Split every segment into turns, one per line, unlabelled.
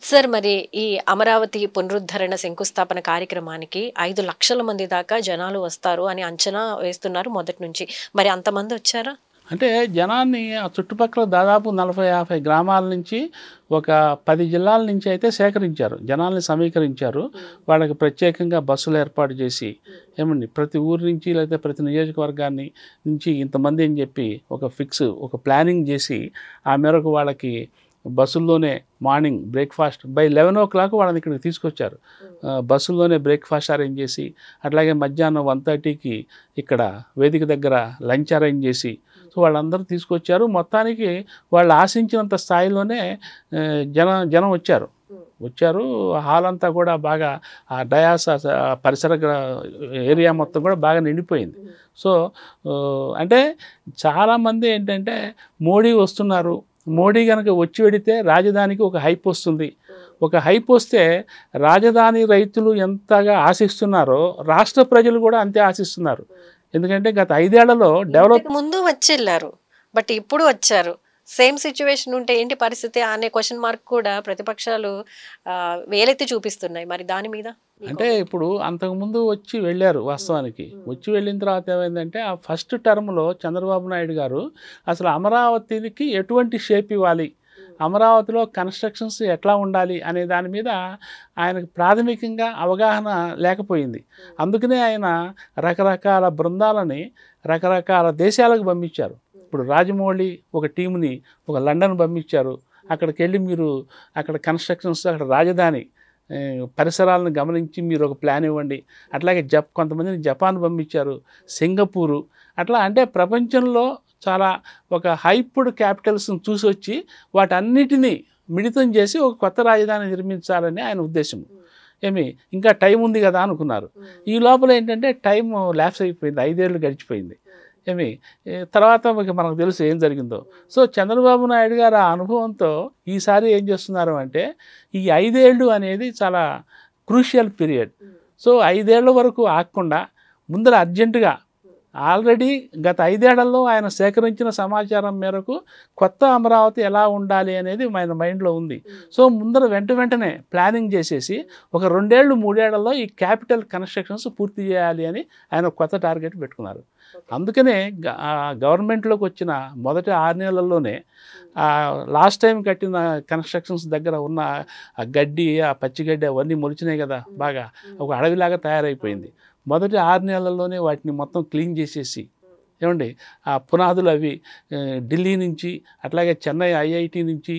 Sir మరి ఈ అమరావతి పునరుద్ధరణ శంకుస్థాపన కార్యక్రమానికి 5 లక్షల మంది దాకా జనాలు వస్తారు అని అంచనా వేస్తున్నారు మొదటి నుంచి. మరి అంతమంది వచ్చారా?
అంటే జనాన్ని ఆ చుట్టుపక్కల దాదాపు 40-50 గ్రామాల నుంచి ఒక 10 జిల్లాల నుంచి అయితే సేకరించారు. జనాల్ని సమీకరించారు. వాళ్ళకి ప్రత్యేకంగా బస్సులు ఏర్పాటు చేసి ఏమండి ప్రతి ఊరు నుంచి లేకపోతే ప్రతి నియోజకవర్గాన్ని నుంచి ఇంతమంది అని చెప్పి ఒక ప్లానింగ్ చేసి ఆ మేరకు వాళ్ళకి బస్సుల్లోనే మార్నింగ్ బ్రేక్ఫాస్ట్ బై 11 o'clock వాళ్ళని ఇక్కడికి తీసుకొచ్చారు. బస్సుల్లోనే బ్రేక్ఫాస్ట్ అరేంజ్ చేసి అట్లాగే మధ్యాహ్నం 1:30కి ఇక్కడ వేదిక దగ్గర లంచ్ అరేంజ్ చేసి సో వాళ్ళందరూ తీసుకొచ్చారు. మొత్తానికి వాళ్ళు ఆశించినంత స్థాయిలోనే జనం వచ్చారు. హాల్ అంతా కూడా బాగా ఆ డయాస్ పరిసర ఏరియా మొత్తం కూడా బాగా నిండిపోయింది. సో అంటే చాలామంది ఏంటంటే మోడీ వస్తున్నారు, మోడీ కనుక వచ్చి వెడితే రాజధానికి ఒక హైప్ వస్తుంది. ఒక హైప్ వస్తే రాజధాని రైతులు ఎంతగా ఆశిస్తున్నారో రాష్ట్ర ప్రజలు కూడా అంతే ఆశిస్తున్నారు. ఎందుకంటే గత 5 ఏళ్లలో
ముందు వచ్చేళ్ళారు, బట్ ఇప్పుడు వచ్చారు. సేమ్ సిచ్యువేషన్ ఉంటే ఏంటి పరిస్థితి అనే క్వశ్చన్ మార్క్ కూడా ప్రతిపక్షాలు వేలెత్తి చూపిస్తున్నాయి. మరి దాని మీద
అంటే ఇప్పుడు అంతకుముందు వచ్చి వెళ్ళారు. వాస్తవానికి వచ్చి వెళ్ళిన తర్వాత ఏమైందంటే ఆ ఫస్ట్ టర్మ్లో చంద్రబాబు నాయుడు గారు అసలు అమరావతికి ఎటువంటి షేప్ ఇవ్వాలి, అమరావతిలో కన్స్ట్రక్షన్స్ ఎట్లా ఉండాలి అనే దాని మీద ఆయనకు ప్రాథమికంగా అవగాహన లేకపోయింది. అందుకనే ఆయన రకరకాల బృందాలని రకరకాల దేశాలకు పంపించారు. ఇప్పుడు రాజమౌళి ఒక టీంని ఒక లండన్ పంపించారు. అక్కడికి వెళ్ళి మీరు అక్కడ కన్స్ట్రక్షన్స్ అక్కడ రాజధాని పరిసరాలను గమనించి మీరు ఒక ప్లాన్ ఇవ్వండి. అట్లాగే కొంతమందిని జపాన్ పంపించారు, సింగపూరు అట్లా. అంటే ప్రపంచంలో చాలా ఒక హైప్డ్ క్యాపిటల్స్ని చూసి వచ్చి వాటన్నిటినీ మిళితం చేసి ఒక కొత్త రాజధాని నిర్మించాలని ఆయన ఉద్దేశం. ఇంకా టైం ఉంది కదా అనుకున్నారు. ఈ లోపల ఏంటంటే టైం ల్యాప్స్ అయిపోయింది, 5 ఏళ్ళు గడిచిపోయింది. తర్వాత మనకు తెలుసు ఏం జరిగిందో. సో చంద్రబాబు నాయుడు గారు ఆ అనుభవంతో ఈసారి ఏం చేస్తున్నారు అంటే ఈ 5 ఏళ్ళు అనేది చాలా క్రూషియల్ పీరియడ్. సో 5 ఏళ్ల వరకు ఆగకుండా ముందర అర్జెంటుగా ఆల్రెడీ గత 5 ఏళ్లలో ఆయన సేకరించిన సమాచారం మేరకు కొత్త అమరావతి ఎలా ఉండాలి అనేది ఆయన మైండ్లో ఉంది. సో ముందర వెంటనే ప్లానింగ్ చేసేసి ఒక 2 ఏళ్ళు 3 ఏళ్లలో ఈ క్యాపిటల్ కన్స్ట్రక్షన్స్ పూర్తి చేయాలి అని ఆయన కొత్త టార్గెట్ పెట్టుకున్నారు. అందుకనే గవర్నమెంట్లోకి వచ్చిన మొదటి 6 నెలల్లోనే లాస్ట్ టైం కట్టిన కన్స్ట్రక్షన్స్ దగ్గర ఉన్న ఆ గడ్డి, ఆ పచ్చిగడ్డి అవన్నీ మొలిచినాయి కదా, బాగా ఒక అడవిలాగా తయారైపోయింది. మొదటి 6 నెలల్లోనే వాటిని మొత్తం క్లీన్ చేసేసి ఆ పునాదులు అవి ఢిల్లీ నుంచి అట్లాగే చెన్నై ఐఐటి నుంచి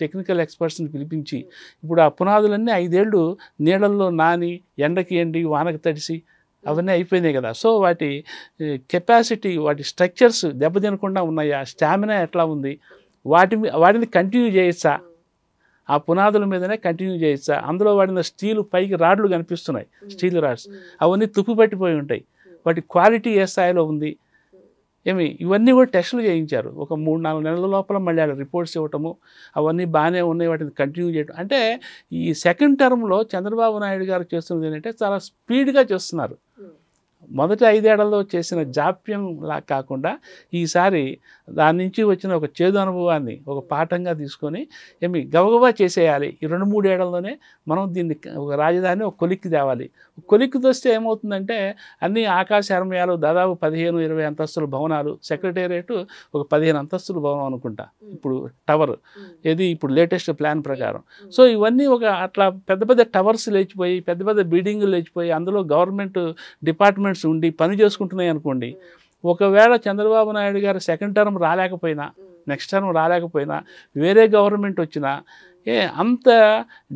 టెక్నికల్ ఎక్స్పర్ట్స్ని పిలిపించి ఇప్పుడు ఆ పునాదులన్నీ 5 ఏళ్ళు నీళ్ళల్లో నాని ఎండకి ఎండి వానకి తడిసి అవన్నీ అయిపోయినాయి కదా. సో వాటి కెపాసిటీ, వాటి స్ట్రక్చర్స్ దెబ్బతినకుండా ఉన్నాయా, స్టామినా ఎట్లా ఉంది, వాటిని కంటిన్యూ చేయొచ్చా, ఆ పునాదుల మీదనే కంటిన్యూ చేయొచ్చా, అందులో వాడిన స్టీల్ పైకి రాడ్లు కనిపిస్తున్నాయి, స్టీల్ రాడ్స్ అవన్నీ తుప్పు పట్టిపోయి ఉంటాయి, వాటి క్వాలిటీ ఏ స్థాయిలో ఉంది, ఇవన్నీ కూడా టెస్టులు చేయించారు. ఒక 3-4 నెలల లోపల మళ్ళీ ఆడ రిపోర్ట్స్ ఇవ్వటము, అవన్నీ బాగానే ఉన్నాయి, వాటిని కంటిన్యూ చేయడం. అంటే ఈ సెకండ్ టర్మ్లో చంద్రబాబు నాయుడు గారు చేస్తున్నది ఏంటంటే చాలా స్పీడ్గా చేస్తున్నారు. మొదటి 5 ఏళ్లలో చేసిన జాప్యంలా కాకుండా ఈసారి దాని నుంచి వచ్చిన ఒక చేదు అనుభవాన్ని ఒక పాఠంగా తీసుకొని గబగబా చేసేయాలి. ఈ 2-3 ఏళ్లలోనే మనం దీన్ని ఒక రాజధాని ఒక కొలిక్కి తేవాలి. కొలిక్కి తెస్తే ఏమవుతుందంటే అన్ని ఆకాశహర్మయాలు, దాదాపు 15-20 అంతస్తుల భవనాలు, సెక్రటేరియట్ ఒక 15 అంతస్తుల భవనం అనుకుంటా ఇప్పుడు టవర్, ఇప్పుడు లేటెస్ట్ ప్లాన్ ప్రకారం. సో ఇవన్నీ అట్లా పెద్ద పెద్ద టవర్స్ లేచిపోయి, పెద్ద పెద్ద బిల్డింగులు లేచిపోయి, అందులో గవర్నమెంట్ డిపార్ట్మెంట్స్ ఉండి పని చేసుకుంటున్నాయి అనుకోండి. ఒకవేళ చంద్రబాబు నాయుడు గారు సెకండ్ టర్మ్ రాలేకపోయినా, నెక్స్ట్ టర్మ్ రాలేకపోయినా, వేరే గవర్నమెంట్ వచ్చినా అంత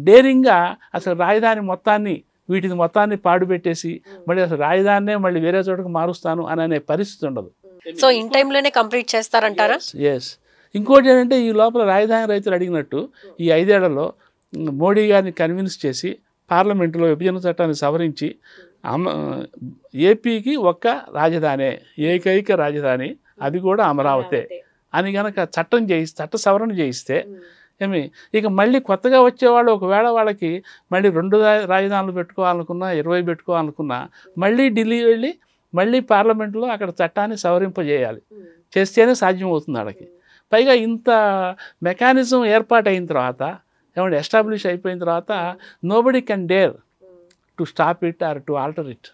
డేరింగ్గా అసలు రాజధాని వీటిని మొత్తాన్ని పాడుపెట్టేసి మళ్ళీ అసలు రాజధానినే మళ్ళీ వేరే చోటకు మారుస్తాను అనే పరిస్థితి ఉండదు.
సో ఇన్ టైంలోనే కంప్లీట్ చేస్తారంటారా?
ఎస్. ఇంకోటి ఏంటంటే ఈ లోపల రాజధాని రైతులు అడిగినట్టు ఈ 5 ఏళ్లలో మోడీ గారిని కన్విన్స్ చేసి పార్లమెంటులో విభజన చట్టాన్ని సవరించి ఏపీకి ఒక్క రాజధానే, ఏకైక రాజధాని, అది కూడా అమరావతే అని కనుక చట్ట సవరణ చేయిస్తే ఇక మళ్ళీ కొత్తగా వచ్చేవాళ్ళు ఒకవేళ వాళ్ళకి మళ్ళీ 2 రాజధానులు పెట్టుకోవాలనుకున్నా, 20 పెట్టుకోవాలనుకున్నా, మళ్ళీ ఢిల్లీ వెళ్ళి మళ్ళీ పార్లమెంట్లో అక్కడ చట్టాన్ని సవరింపజేయాలి. చేస్తేనే సాధ్యమవుతుంది వాళ్ళకి. పైగా ఇంత మెకానిజం ఏర్పాటైన తర్వాత ఏమంటే ఎస్టాబ్లిష్ అయిపోయిన తర్వాత nobody can dare to stop it or to alter it.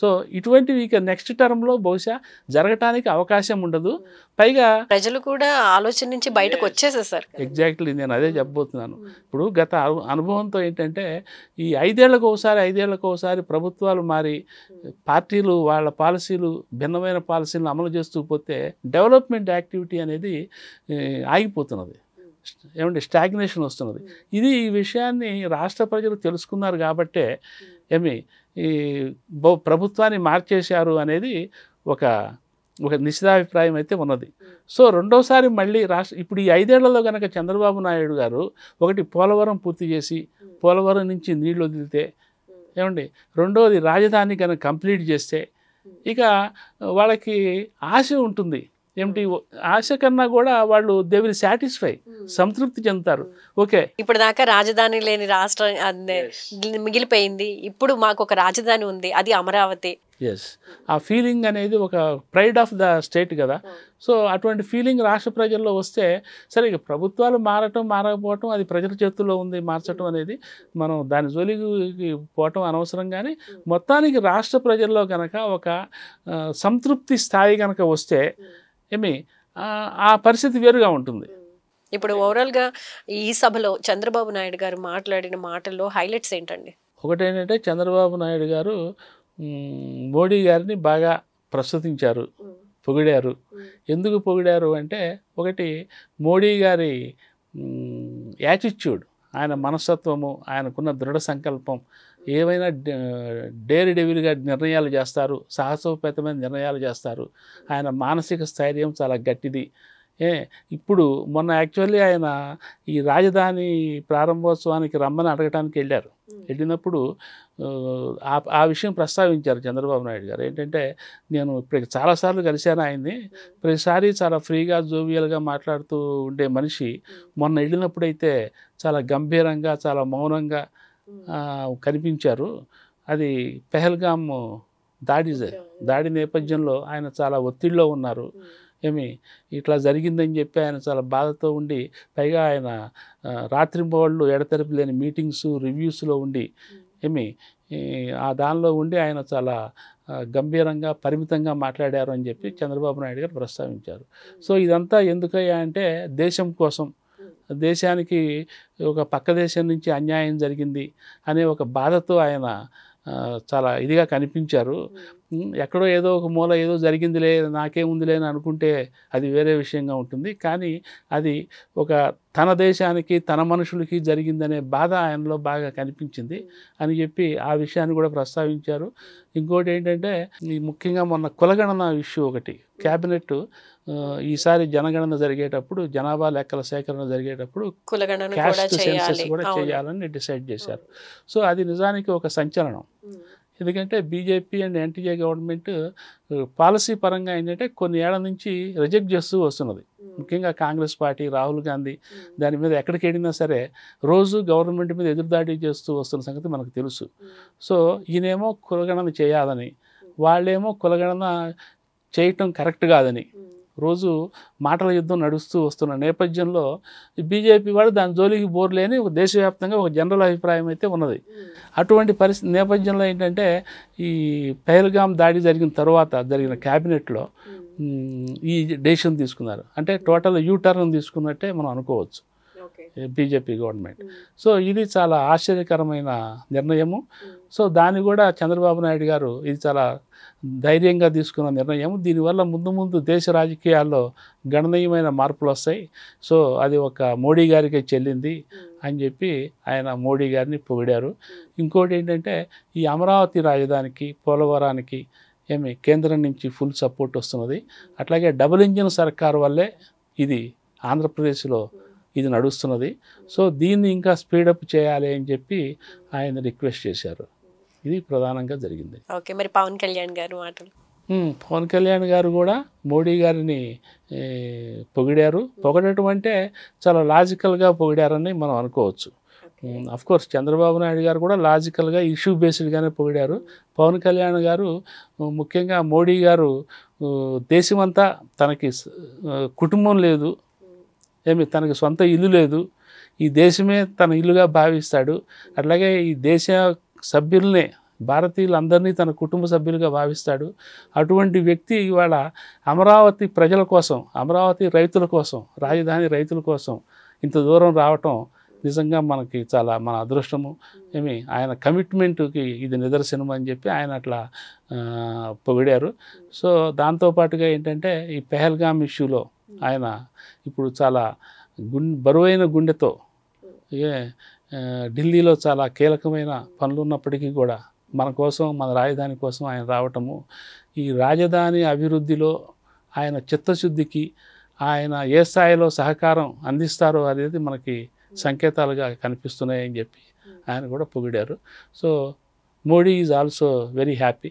So ఇటువంటివి ఇక నెక్స్ట్ టర్మ్లో బహుశా జరగటానికి అవకాశం ఉండదు. పైగా
ప్రజలు కూడా ఆలోచన నుంచి బయటకు వచ్చేసేసారు.
ఎగ్జాక్ట్లీ నేను అదే చెప్పబోతున్నాను. ఇప్పుడు గత అనుభవంతో ఏంటంటే ఈ 5 ఏళ్లకు ఒకసారి ప్రభుత్వాలు మారి పార్టీలు వాళ్ళ పాలసీలు భిన్నమైన పాలసీలను అమలు చేస్తూ పోతే డెవలప్మెంట్ యాక్టివిటీ అనేది ఆగిపోతున్నది. ఏమంటే స్టాగ్నేషన్ వస్తున్నది. ఈ విషయాన్ని రాష్ట్ర ప్రజలు తెలుసుకున్నారు కాబట్టే ఈ ప్రభుత్వాన్ని మార్చేశారు అనేది ఒక నిశ్చితాభిప్రాయం అయితే ఉన్నది. సో రెండోసారి మళ్ళీ ఇప్పుడు ఈ 5 ఏళ్లలో కనుక చంద్రబాబు నాయుడు గారు ఒకటి పోలవరం పూర్తి చేసి పోలవరం నుంచి నీళ్లు వదిలితే, ఏమండి రెండోది రాజధాని కనుక కంప్లీట్ చేస్తే ఇక వాళ్ళకి ఆశ ఉంటుంది. ఏమిటి ఆశ కన్నా కూడా వాళ్ళు దే విల్ సాటిస్ఫై, సంతృప్తి చెందుతారు. ఓకే,
ఇప్పుడు దాకా రాజధాని లేని రాష్ట్రం మిగిలిపోయింది, ఇప్పుడు మాకు ఒక రాజధాని ఉంది, అది అమరావతి.
ఎస్, ఆ ఫీలింగ్ అనేది ఒక ప్రైడ్ ఆఫ్ ద స్టేట్ కదా. సో అటువంటి ఫీలింగ్ రాష్ట్ర ప్రజల్లో వస్తే సరే, ఇక ప్రభుత్వాలు మారకపోవటం అది ప్రజల చేతుల్లో ఉంది. మార్చడం అనేది మనం దాని జోలికి పోవటం అనవసరం. కానీ మొత్తానికి రాష్ట్ర ప్రజల్లో కనుక ఒక సంతృప్తి స్థాయి కనుక వస్తే ఆ పరిస్థితి వేరుగా ఉంటుంది.
ఇప్పుడు ఓవరాల్గా ఈ సభలో చంద్రబాబు నాయుడు గారు మాట్లాడిన మాటల్లో హైలైట్స్ ఏంటండి?
ఒకటి ఏంటంటే చంద్రబాబు నాయుడు గారు మోడీ గారిని బాగా ప్రస్తుతించారు, పొగిడారు. ఎందుకు పొగిడారు అంటే, ఒకటి మోడీ గారి యాటిట్యూడ్, ఆయన మనస్తత్వము, ఆయనకున్న దృఢ సంకల్పం, ఏవైనా డేర్ డెవిల్గా నిర్ణయాలు చేస్తారు, సాహసోపేతమైన నిర్ణయాలు చేస్తారు. ఆయన మానసిక స్థైర్యం చాలా గట్టిది. ఇప్పుడు మొన్న యాక్చువల్లీ ఆయన ఈ రాజధాని ప్రారంభోత్సవానికి రమ్మని అడగటానికి వెళ్ళినప్పుడు ఆ విషయం ప్రస్తావించారు చంద్రబాబు నాయుడు గారు. ఏంటంటే, నేను ఇప్పుడు చాలాసార్లు కలిశాను ఆయన్ని, ప్రతిసారి చాలా ఫ్రీగా జోవియల్గా మాట్లాడుతూ ఉండే మనిషి మొన్న వెళ్ళినప్పుడైతే చాలా గంభీరంగా చాలా మౌనంగా కనిపించారు. అది పెహల్గామ్ దాడి నేపథ్యంలో ఆయన చాలా ఒత్తిడిలో ఉన్నారు. ఇట్లా జరిగిందని చెప్పి ఆయన చాలా బాధతో ఉండి, పైగా ఆయన రాత్రింబవళ్ళు ఎడతెరిపి లేని మీటింగ్స్ రివ్యూస్లో ఉండి ఆ దానిలో ఉండి ఆయన చాలా గంభీరంగా పరిమితంగా మాట్లాడారు అని చెప్పి చంద్రబాబు నాయుడు గారు ప్రస్తావించారు. సో ఇదంతా ఎందుకయ్యా అంటే, దేశం కోసం, దేశానికి ఒక పక్క దేశం నుంచి అన్యాయం జరిగింది అనే ఒక బాధతో ఆయన చాలా ఇదిగా కనిపించారు. ఎక్కడో ఏదో ఒక మూల ఏదో జరిగిందిలే, నాకేముందిలే అని అనుకుంటే అది వేరే విషయంగా ఉంటుంది. కానీ అది ఒక తన దేశానికి తన మనుషులకి జరిగిందనే బాధ ఆయనలో బాగా కనిపించింది అని చెప్పి ఆ విషయాన్ని కూడా ప్రస్తావించారు. ఇంకోటి ఏంటంటే, ఈ ముఖ్యంగా మొన్న కులగణన ఇష్యూ ఒకటి, క్యాబినెట్ ఈసారి జనగణన జరిగేటప్పుడు, జనాభా లెక్కల సేకరణ జరిగేటప్పుడు క్యాస్ట్ సెన్సస్ కూడా చేయాలని డిసైడ్ చేశారు. సో అది నిజానికి ఒక సంచలనం. ఎందుకంటే BJP and NTA government policy పరంగా ఏంటంటే కొన్ని ఏళ్ల నుంచి రిజెక్ట్ చేస్తూ వస్తున్నది. ముఖ్యంగా కాంగ్రెస్ పార్టీ, రాహుల్ గాంధీ దాని మీద ఎక్కడికి వెళ్ళినా సరే రోజు గవర్నమెంట్ మీద ఎదురుదాడి చేస్తూ వస్తున్న సంగతి మనకు తెలుసు. సో ఈయనేమో కులగణన చేయాలని, వాళ్ళేమో కులగణన చేయటం కరెక్ట్ కాదని రోజు మాటల యుద్ధం నడుస్తూ వస్తున్న నేపథ్యంలో బీజేపీ వాళ్ళు దాని జోలికి బోర్లేని ఒక దేశవ్యాప్తంగా ఒక జనరల్ అభిప్రాయం అయితే ఉన్నది. అటువంటి పరిస్థితి నేపథ్యంలో ఏంటంటే, ఈ పెహల్గామ్ దాడి జరిగిన తర్వాత జరిగిన క్యాబినెట్లో ఈ డెసిషన్ తీసుకున్నారు. అంటే టోటల్ యూటర్న్ తీసుకున్నట్టే మనం అనుకోవచ్చు బీజేపీ గవర్నమెంట్. సో ఇది చాలా ఆశ్చర్యకరమైన నిర్ణయము. సో దాన్ని కూడా చంద్రబాబు నాయుడు గారు ఇది చాలా ధైర్యంగా తీసుకున్న నిర్ణయం. దీనివల్ల ముందు దేశ రాజకీయాల్లో గణనీయమైన మార్పులు వస్తాయి. సో అది ఒక మోడీ గారికి చెల్లింది అని చెప్పి ఆయన మోడీ గారిని పొగిడారు. ఇంకోటి ఏంటంటే, ఈ అమరావతి రాజధానికి, పోలవరానికి కేంద్రం నుంచి ఫుల్ సపోర్ట్ వస్తున్నది. అట్లాగే డబుల్ ఇంజిన్ సర్కార్ వల్లే ఇది ఆంధ్రప్రదేశ్లో ఇది నడుస్తున్నది. సో దీన్ని ఇంకా స్పీడప్ చేయాలి అని చెప్పి ఆయన రిక్వెస్ట్ చేశారు. ఇది ప్రధానంగా జరిగింది.
ఓకే, మరి పవన్ కళ్యాణ్ గారు మాటలు?
పవన్ కళ్యాణ్ గారు కూడా మోడీ గారిని పొగిడారు. పొగడటం అంటే చాలా లాజికల్గా పొగిడారని మనం అనుకోవచ్చు. అఫ్కోర్స్ చంద్రబాబు నాయుడు గారు కూడా లాజికల్గా ఇష్యూ బేస్డ్గానే పొగిడారు. పవన్ కళ్యాణ్ గారు ముఖ్యంగా మోడీ గారు దేశమంతా తనకి కుటుంబం లేదు, తనకి సొంత ఇల్లు లేదు, ఈ దేశమే తన ఇల్లుగా భావిస్తాడు. అట్లాగే ఈ దేశ సభ్యుల్నే, భారతీయులందరినీ తన కుటుంబ సభ్యులుగా భావిస్తాడు. అటువంటి వ్యక్తి ఇవాళ అమరావతి ప్రజల కోసం, అమరావతి రైతుల కోసం, రాజధాని రైతుల కోసం ఇంత దూరం రావటం నిజంగా మనకి చాలా మన అదృష్టము. ఆయన కమిట్మెంట్కి ఇది నిదర్శనం అని చెప్పి ఆయన అట్లా పొగిడారు. సో దాంతోపాటుగా ఏంటంటే ఈ పెహల్గామ్ ఇష్యూలో ఆయన ఇప్పుడు చాలా బరువైన గుండెతో ఢిల్లీలో చాలా కీలకమైన పనులు ఉన్నప్పటికీ కూడా మన కోసం, మన రాజధాని కోసం ఆయన రావటము, ఈ రాజధాని అభివృద్ధిలో ఆయన చిత్తశుద్ధికి ఆయన ఏ స్థాయిలో సహకారం అందిస్తారో అనేది మనకి సంకేతాలుగా కనిపిస్తున్నాయని చెప్పి ఆయన కూడా పొగిడారు. So Modi is also very happy.